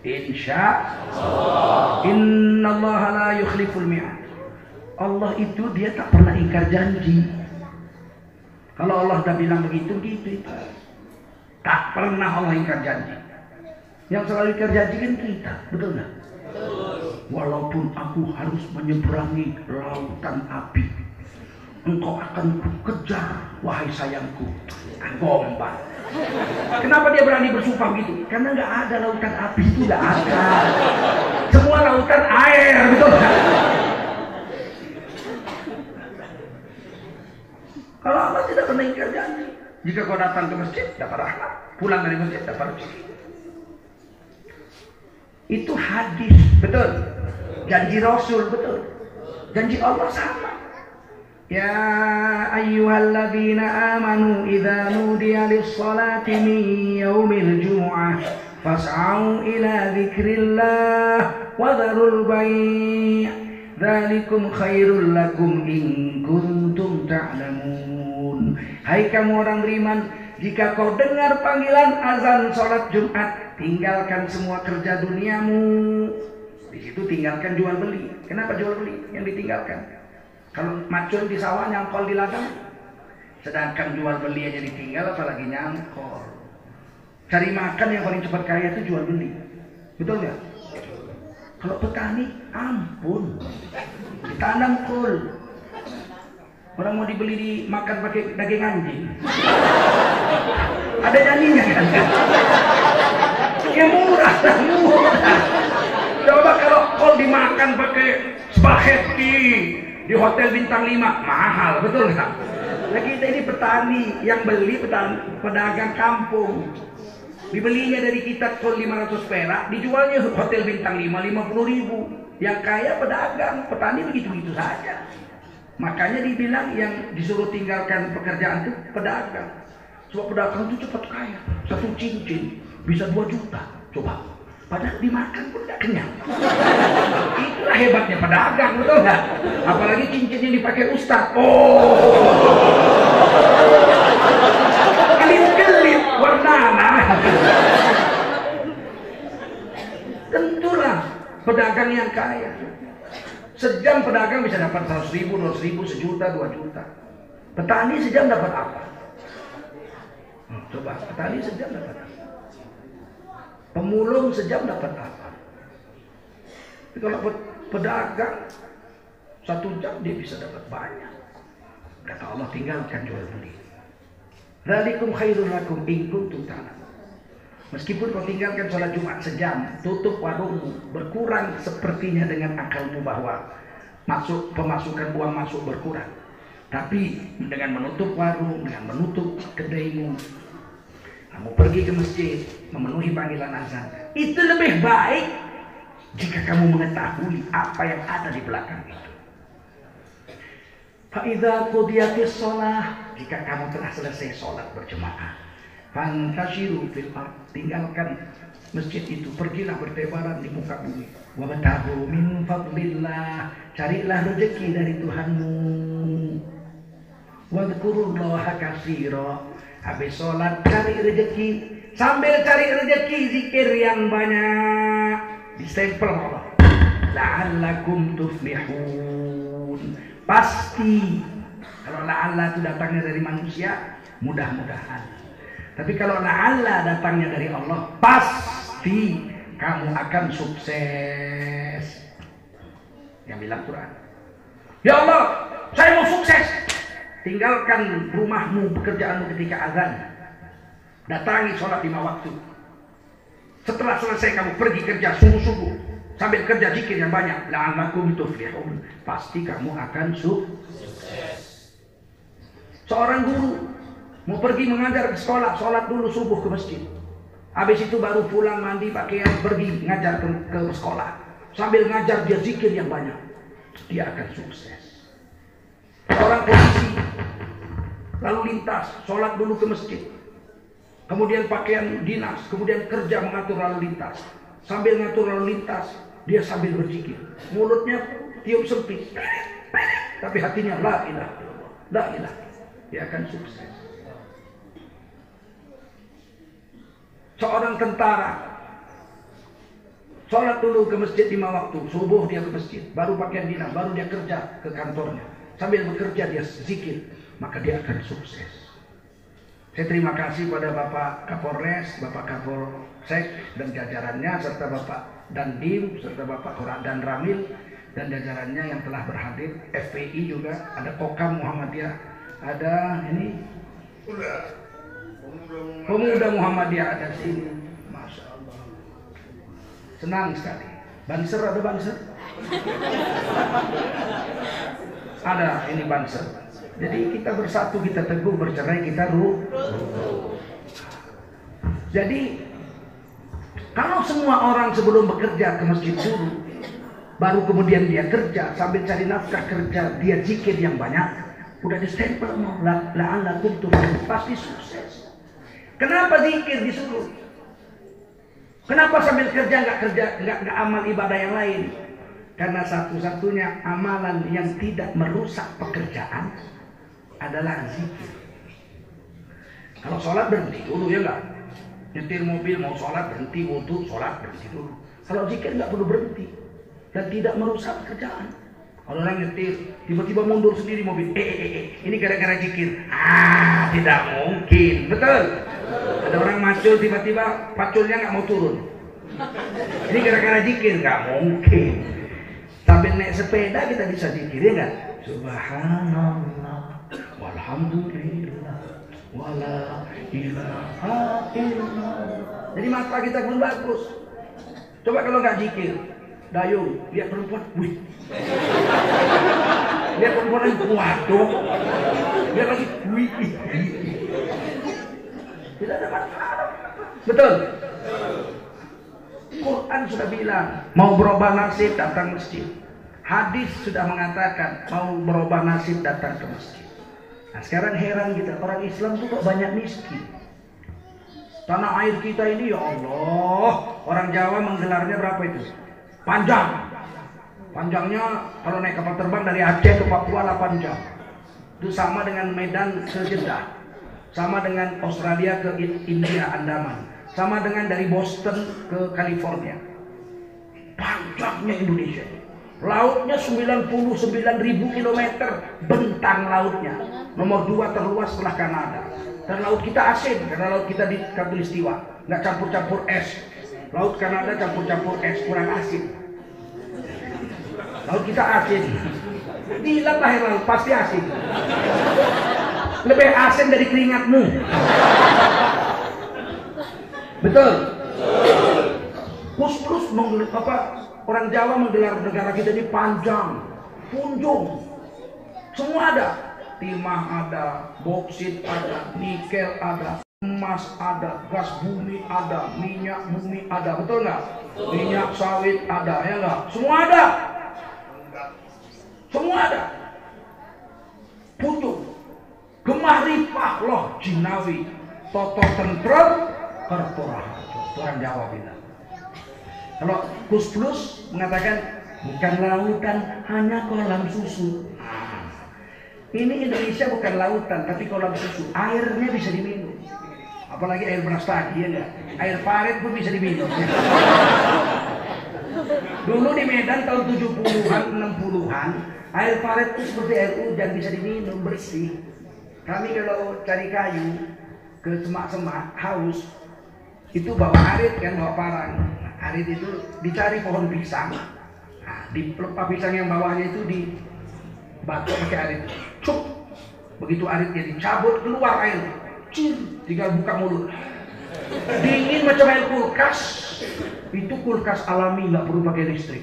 Insya Allah. Innallaha la yukhliful mi'ad. Allah itu dia tak pernah ingkar janji. Kalau Allah sudah bilang begitu, gitu. Tak pernah Allah ingkar janji. Yang selalu ingkar janji kan kita, betul nggak? Walaupun aku harus menyeberangi lautan api, engkau akan kukejar, wahai sayangku. Gombal. Kenapa dia berani bersumpah gitu? Karena nggak ada lautan api itu, nggak ada. Semua lautan air, betul nggak? Kalau Allah tidak pernah ingkar janji. Jika kau datang ke masjid dapat rahmat, pulang dari masjid dapat rezeki. Itu hadis, betul. Janji Rasul, betul. Janji Allah sama. Ya ayyuhalladzina amanu idza nudiya lis-salati min yaumil jumu'ah fas'au ila dzikrillah wa dzarul bai'. Dzalikum khairul lakum in kuntum ta'lamun. Hai kamu orang beriman, jika kau dengar panggilan azan salat Jumat, tinggalkan semua kerja duniamu. Di situ tinggalkan jual beli. Kenapa jual beli? Yang ditinggalkan. Kalau macun di sawah, nyangkol di ladang. Sedangkan jual beli aja ditinggal, apalagi nyangkol. Cari makan yang paling cepat kaya itu jual beli. Betul nggak? Kalau petani, ampun. Ditanam kol. Orang mau dibeli dimakan pakai daging anjing. Ada janinnya kan? Ya murah. Coba kalau kol dimakan pakai spaghetti di hotel bintang 5, mahal, betul nggak? Nah kita ini petani, yang beli pedagang kampung. Dibelinya dari kita kol 500 perak, dijualnya hotel bintang 5, 50.000. Yang kaya pedagang, petani begitu-begitu saja. Makanya dibilang yang disuruh tinggalkan pekerjaan itu pedagang. Sebab pedagang itu cepat kaya. Satu cincin bisa 2 juta. Coba. Padahal dimakan pun gak kenyang. Itulah hebatnya pedagang, betul nggak? Apalagi cincin yang dipakai ustaz. Oh, kelip-kelip warnana. Tentulah pedagang yang kaya. Sejam pedagang bisa dapat 100.000, 200.000, 1 juta, 2 juta. Petani sejam dapat apa? Coba, petani sejam dapat apa? Pemulung sejam dapat apa? Tapi kalau pedagang 1 jam dia bisa dapat banyak. Kata Allah, tinggalkan jual beli. Dzalikum khairul lakum in kuntum ta'lamun. Meskipun kau tinggalkan sholat Jumat sejam, tutup warungmu, berkurang sepertinya dengan akalmu bahwa pemasukan uang masuk berkurang. Tapi dengan menutup warung, dengan menutup kedaimu, kamu pergi ke masjid, memenuhi panggilan azan. Itu lebih baik jika kamu mengetahui apa yang ada di belakang itu. Fa'idza qudiyatis shalah, jika kamu telah selesai sholat berjemaah, fantashiru fil ard, tinggalkan masjid itu, pergilah bertebaran di muka bumi. Wabtaghu min fadlillah, carilah rezeki dari Tuhanmu. Wadhkurullaha katsira, habis sholat cari rezeki, sambil cari rezeki zikir yang banyak, distempel Allah. La'allakum tuflihun. Pasti kalau la'alla itu datangnya dari manusia, mudah-mudahan. Tapi kalau la'alla datangnya dari Allah, pasti kamu akan sukses. Yang bilang Quran. Ya Allah, saya mau sukses. Tinggalkan rumahmu, pekerjaanmu ketika azan. Datangi sholat 5 waktu. Setelah selesai kamu pergi kerja subuh-subuh. Sambil kerja zikir yang banyak. La'allakum tuflihun. Pasti kamu akan sukses. Seorang guru mau pergi mengajar ke sekolah, sholat dulu subuh ke masjid. Habis itu baru pulang mandi pakaian pergi ngajar ke sekolah. Sambil ngajar dia zikir yang banyak. Dia akan sukses. Seorang polisi lalu lintas, sholat dulu ke masjid. Kemudian pakaian dinas, kemudian kerja mengatur lalu lintas. Sambil ngatur lalu lintas, dia sambil berzikir. Mulutnya tiup sempit, tapi hatinya la ilaha illallah, la ilaha. Dia akan sukses. Seorang tentara sholat dulu ke masjid 5 waktu, subuh dia ke masjid, baru pakaian dinas, baru dia kerja ke kantornya. Sambil bekerja dia zikir, maka dia akan sukses. Saya terima kasih pada Bapak Kapolres, Bapak Kapolsek dan jajarannya, serta Bapak Dandim, serta Bapak Dan Ramil dan jajarannya yang telah berhadir. FPI juga, ada Kokam Muhammadiyah, ada ini Pemuda Muhammadiyah ada sini. Masya Allah, senang sekali. Banser, ada Banser? Ada ini Banser. Jadi kita bersatu, kita teguh, bercerai kita Jadi kalau semua orang sebelum bekerja ke masjid dulu, baru kemudian dia kerja, sambil cari nafkah kerja, dia zikir yang banyak, udah distempel la'allakum tuflihun, pasti sukses. Kenapa zikir disuruh? Kenapa sambil kerja nggak amal ibadah yang lain? Karena satu-satunya amalan yang tidak merusak pekerjaan adalah zikir. Kalau sholat berhenti dulu, ya enggak? Nyetir mobil mau sholat berhenti, wudu sholat berhenti dulu. Kalau zikir nggak perlu berhenti. dan tidak merusak pekerjaan. Kalau orang nyetir, tiba-tiba mundur sendiri mobil. Ini gara-gara zikir. Tidak mungkin. Betul. Ada orang macul, tiba-tiba paculnya nggak mau turun. Ini gara-gara zikir, nggak mungkin. Sambil naik sepeda kita bisa zikir, ya nggak? Subhanallah, walhamdulillah, wala ilaha illallah. Jadi mata kita pun bagus. Coba kalau nggak zikir, dayung, lihat perempuan, wih. Lihat perempuan yang waduh. Lihat lagi, wih. Tidak ada manfaat. Betul. Quran sudah bilang, mau berubah nasib datang masjid. Hadis sudah mengatakan, mau berubah nasib datang ke masjid. Nah sekarang heran kita, orang Islam tuh kok banyak miskin. Tanah air kita ini, ya Allah, orang Jawa menggelarnya berapa itu? Panjang. Panjangnya kalau naik kapal terbang dari Aceh ke Papua 8 jam. Itu sama dengan Medan ke Jeddah. Sama dengan Australia ke India, Andaman. Sama dengan dari Boston ke California. Panjangnya Indonesia. Lautnya 99.000 km bentang lautnya. Nomor 2 terluas setelah Kanada. Dan laut kita asin karena laut kita di Khatulistiwa, nggak campur-campur es. Laut Kanada campur-campur es, kurang asin. Laut kita asin. Bilang lahir laut pasti asin. Lebih asin dari keringatmu. Betul. Plus orang Jawa menggelar negara kita ini panjang, punjung, semua ada. Timah ada, boksit ada, nikel ada, emas ada, gas bumi ada, minyak bumi ada, betul nggak? Minyak sawit ada, ya nggak? Semua ada. Semua ada. Punjung. Gemah ripah loh jinawi, toto tentrem, kertoraha. Orang Jawa bilang. Kalau Gus Plus mengatakan bukan lautan, hanya kolam susu. Ini Indonesia bukan lautan, tapi kolam susu. Airnya bisa diminum. Apalagi air beras tadi, ya enggak? Air parit pun bisa diminum. Dulu di Medan tahun 70-an, 60-an, air parit itu seperti air hujan, bisa diminum, bersih. Kami kalau cari kayu ke semak-semak, haus, itu bawa arit kan, bawa parang. Arit itu dicari pohon pisang. Nah, di pelepah pisang yang bawahnya itu dibatu pakai arit. Cuk. Begitu aritnya dicabut, keluar air. Tinggal buka mulut. Dingin macam air kulkas. Itu kulkas alami, nggak perlu pakai listrik.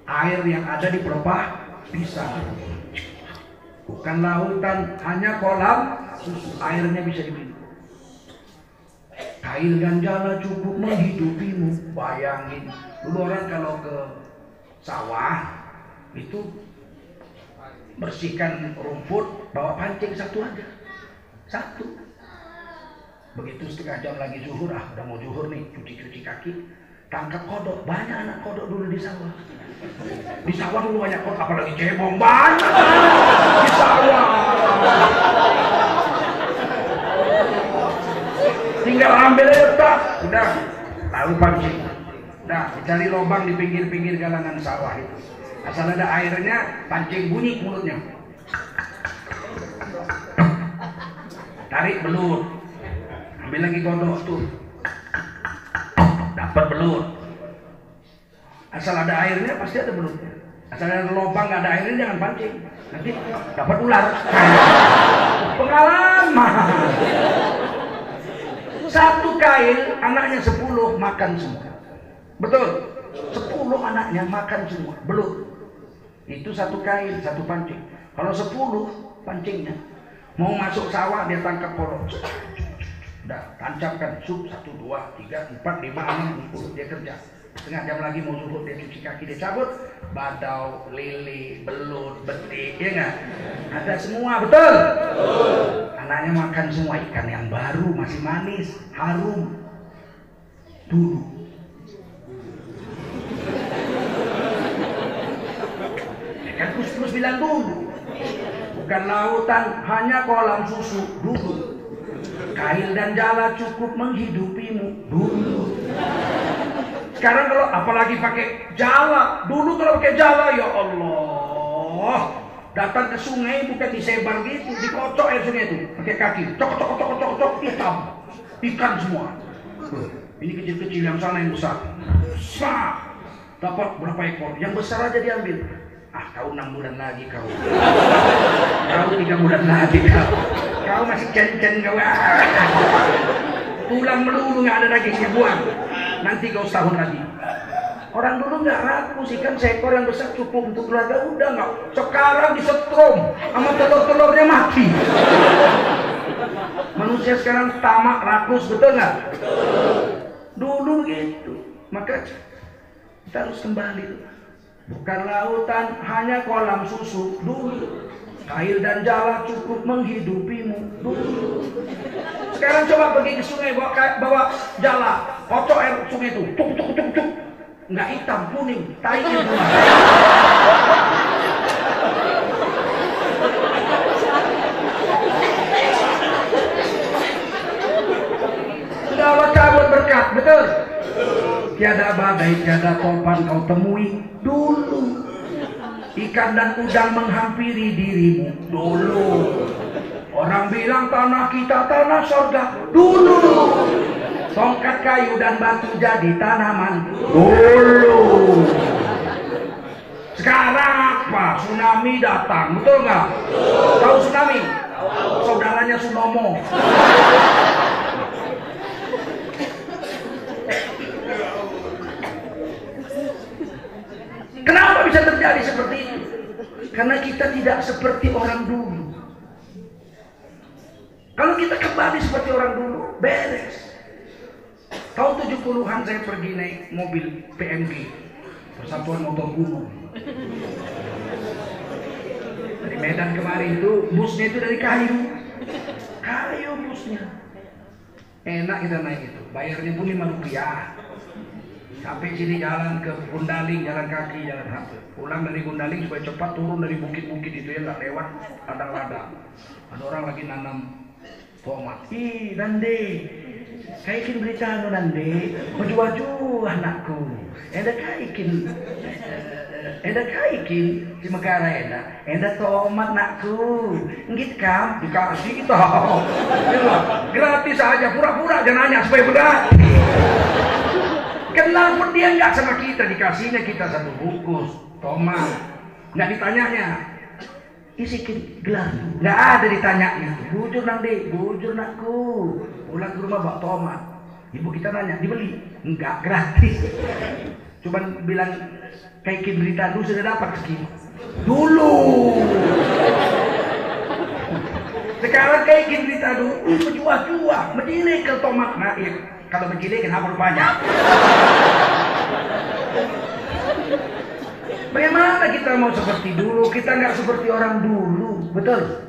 Air yang ada di pelepah pisang. Bukan lautan, hanya kolam susu. Airnya bisa diminum. Kail ganjala cukup menghidupimu. Bayangin, dulu orang kalau ke sawah itu bersihkan rumput, bawa pancing satu aja. Satu. Begitu setengah jam lagi zuhur, udah mau zuhur nih, cuci-cuci kaki, tangkap kodok. Banyak anak kodok dulu di sawah. Di sawah dulu banyak kodok, apalagi cebong, banyak di sawah. Tinggal ambil aja, udah lalu pancing. Nah, dicari lubang di pinggir-pinggir galangan sawah itu. Asal ada airnya, pancing bunyi mulutnya. Tarik belut. Ambil lagi kodok tuh. Dapat belut. Asal ada airnya pasti ada belutnya. Asal ada lubang nggak ada airnya jangan pancing. Nanti dapat ular. Pengalaman. Satu kail anaknya 10 makan semua. Betul. 10 anaknya makan semua. Belut. Itu satu kail, satu pancing. Kalau 10 pancingnya mau masuk sawah dia tangkap kodok. Udah tancapkan sup 1, 2, 3, 4, 5, 6, 10 dia kerja. Setengah jam lagi mau zuhur dia cuci kaki, dia cabut. Badau, lele, belut, betik, ya nggak? Ada semua, betul? Anaknya makan semua, ikan yang baru masih manis, harum. Dulu. Kan Kus bilang dulu. Bukan lautan, hanya kolam susu dulu. Kail dan jala cukup menghidupimu dulu. Sekarang kalau apalagi pakai jala, dulu kalau pakai jala ya Allah, datang ke sungai bukan disebar gitu, dikocok air sungai itu pakai kaki, cok hitam, ikan semua. Ini kecil-kecil, yang sana yang besar. Sah, dapat berapa ekor? Yang besar aja diambil. Ah, kau 6 bulan lagi kau. Kau 3 bulan lagi kau. Kau masih cen-cen kau. Tulang melulu nggak ada dagingnya, buang. Nanti kau setahun lagi. Orang dulu nggak rakus, ikan seekor yang besar cukup untuk keluarga, udah nggak. Sekarang disetrum sama telur-telurnya mati. Manusia sekarang tamak, rakus, betul nggak? Dulu gitu. Maka kita harus kembali. Bukan lautan, hanya kolam susu dulu. Air dan jala cukup menghidupimu dulu. Sekarang coba pergi ke sungai, bawa jala, kocok air sungai itu, cuk. Nggak hitam, kuning, tainya semua. Sudah Allah cabut berkat, betul? Tiada badai, tiada topan kau temui dulu. Ikan dan udang menghampiri dirimu dulu. Orang bilang tanah kita tanah surga dulu. Tongkat kayu dan batu jadi tanaman dulu. Sekarang apa? Tsunami datang, betul nggak? Tahu tsunami? Saudaranya Sunomo. Kenapa bisa terjadi seperti itu? Karena kita tidak seperti orang dulu. Kalau kita kembali seperti orang dulu, beres. Tahun 70-an saya pergi naik mobil PMG, Persatuan Motor Gunung. Dari Medan kemarin itu, busnya itu dari kayu. Kayu busnya. Enak kita naik itu, bayarnya pun Rp5. Sampai sini jalan ke Gundaling, jalan kaki, jalan hati. Pulang dari Gundaling supaya cepat turun dari bukit-bukit itu ya, nggak lewat ladang-ladang. Ada orang lagi nanam tomat. Ih, Nande, kaikin berita Nande, baju-baju anakku. Eda kaikin si Megara eda tomat nakku. Ngit kam, dikasih kita. Gratis aja, pura-pura jangan nanya supaya berat. Kenal pun dia nggak sama kita, dikasihnya kita 1 bungkus tomat, nggak ditanyanya isi gelas, nggak ada ditanyanya. Bujur nanti, bujur nakku, pulang ke rumah bawa tomat. Ibu kita nanya, dibeli? Nggak, gratis. Cuman bilang kaikin berita dulu sudah dapat segini dulu. Sekarang kaikin berita dulu, berjuang-juang, menjadi ke tomat naik. Kalau begini kenapa rupanya? Bagaimana kita mau seperti dulu? Kita nggak seperti orang dulu, betul?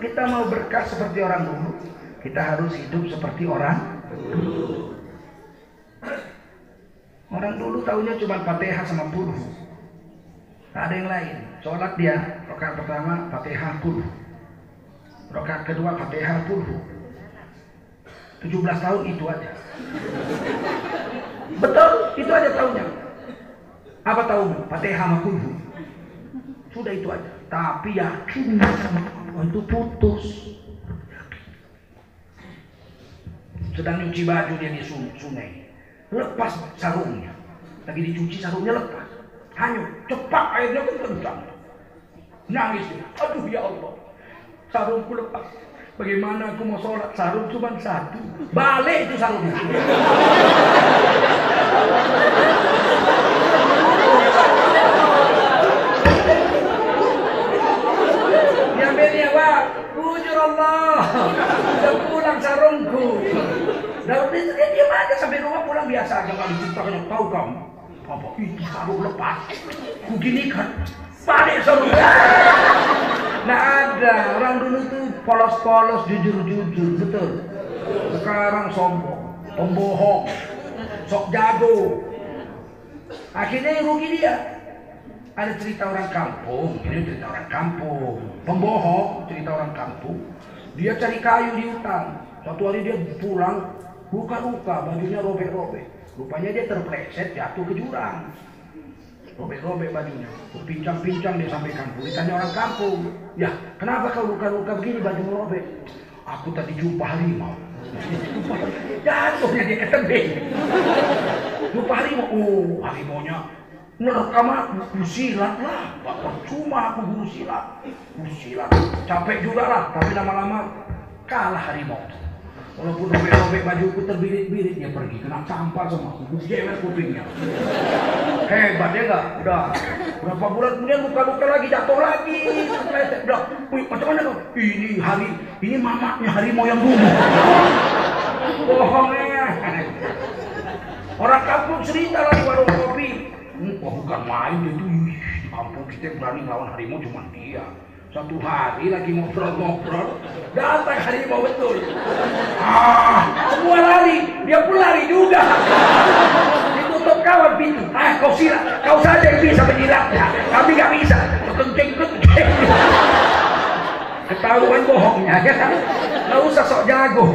Kita mau berkah seperti orang dulu, kita harus hidup seperti orang dulu. Orang dulu taunya cuma Fatihah sama Qul. Tak ada yang lain. Sholat dia, rakaat pertama Fatihah Qul, rakaat kedua Fatihah Qul. 17 tahun itu aja. Betul, itu aja tahunya. Apa tahu? Fatihah sama Qul. Sudah itu aja. Tapi yakin itu putus. Sedang nyuci baju dia di sungai. Lepas sarungnya. Lagi dicuci sarungnya lepas. Hanyut. Cepat airnya pun kencang. Nangis dia. Aduh ya Allah. Sarungku lepas. Bagaimana aku mau sholat? Sarung cuma 1. Balik itu sarungnya. Diambilnya, Pak. Bujur Allah. Sudah pulang sarungku. Lalu dia diam aja sampai rumah, pulang biasa aja. Kalau diciptakannya, tahu kamu? Apa? Itu sarung lepas. Begini kan. Balik sarungnya. Nah ada, orang dulu tuh polos-polos, jujur-jujur, betul. Sekarang sombong, pembohong, sok jago. Akhirnya yang rugi dia. Ada cerita orang kampung, ini cerita orang kampung. Pembohong, cerita orang kampung. Dia cari kayu di hutan. Suatu hari dia pulang, luka-luka, bajunya robek-robek. Rupanya dia terpleset jatuh ke jurang. Robek-robek bajunya, pincang-pincang dia sampai kampung. Ditanya orang kampung, ya kenapa kau luka-luka begini baju robek? Aku tadi jumpa harimau. Jatuhnya dia ke tebing. Jumpa harimau, oh harimaunya nerekam aku, silat lah. Percuma aku guru silat. Capek juga lah, tapi lama-lama kalah harimau. Walaupun robek-robek bajuku terbirit-birit, dia pergi kena sampah sama aku, jewer kupingnya. Hebat ya enggak? Udah berapa bulan kemudian luka-luka lagi, jatuh lagi. Udah, macam mana kau? Ini mamaknya harimau yang dulu. Bohongnya. Orang kampung cerita lah di warung kopi. Wah bukan main itu, di kampung kita berani melawan harimau cuma dia. Satu hari lagi ngobrol-ngobrol, datang harimau betul. Semua lari, dia pun lari juga. Ditutup kawan pintu. Kau silat, kau saja yang bisa menjilatnya. Kami nggak bisa. Kenceng. Ketahuan bohongnya, ya. Nggak usah sok jago.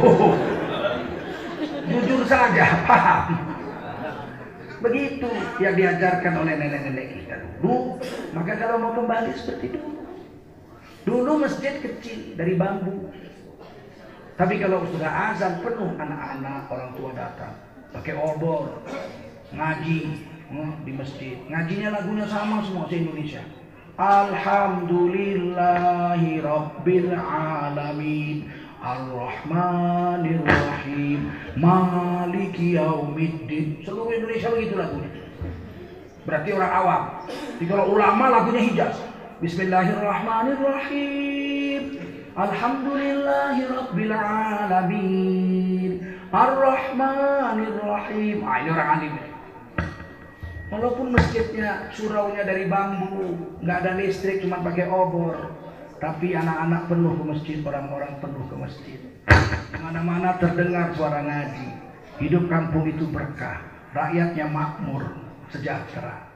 Jujur saja, paham. Begitu yang diajarkan oleh nenek-nenek kita dulu. Maka kalau mau kembali seperti dulu. Dulu masjid kecil dari bambu. Tapi kalau sudah azan penuh anak-anak, orang tua datang pakai obor ngaji di masjid. Ngajinya lagunya sama semua se-Indonesia. Alhamdulillahi Rabbil Alamin Ar-Rahmanir Rahim Maliki Yaumiddin. Seluruh Indonesia begitu lagunya. Berarti orang awam. Jadi kalau ulama lagunya Hijaz. Bismillahirrahmanirrahim Alhamdulillahi Rabbil Alamin Ar-Rahmanir Rahim. Ini orang alim. Walaupun masjidnya suraunya dari bambu, nggak ada listrik, cuma pakai obor, tapi anak-anak penuh ke masjid, orang-orang penuh ke masjid. Mana-mana terdengar suara ngaji. Hidup kampung itu berkah, rakyatnya makmur, sejahtera.